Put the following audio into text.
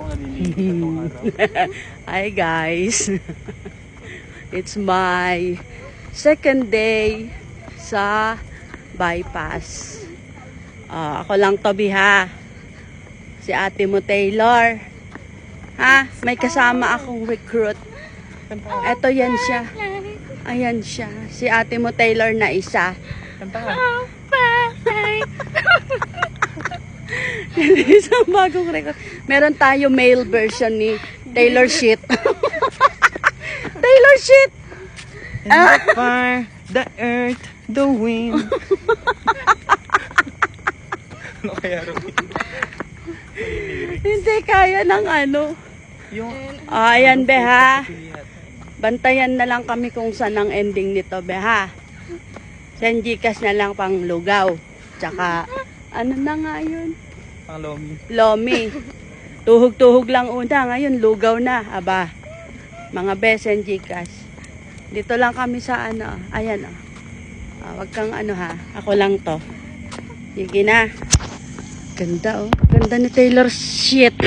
akong naliligo itong araw. Hi guys. It's my second day sa bypass. Ako lang to, Biha. Si ate mo Taylor. Ha? May kasama akong recruit. Eto yan siya. Ayan siya. Si ate mo Taylor na isa. Kanta ka. Isang bagong record. Meron tayo male version ni Taylor Shit. Taylor Shit! And the fire, the earth, the wind. Ano kaya rin? Hindi kaya ng ano. Yung... Ayan, Beha. Bantayan na lang kami kung saan ang ending nito, Beha. Sanjikas na lang pang lugaw. Tsaka, ano na nga yun? Pang lomi. Lomi. Tuhog-tuhog lang una. Ngayon, lugaw na. Aba. Mga besen Gcash. Dito lang kami sa ano. Ayan, oh. Wag kang ano ha. Ako lang to. Sige na. Ganda, oh. Ganda ni Taylor Shit.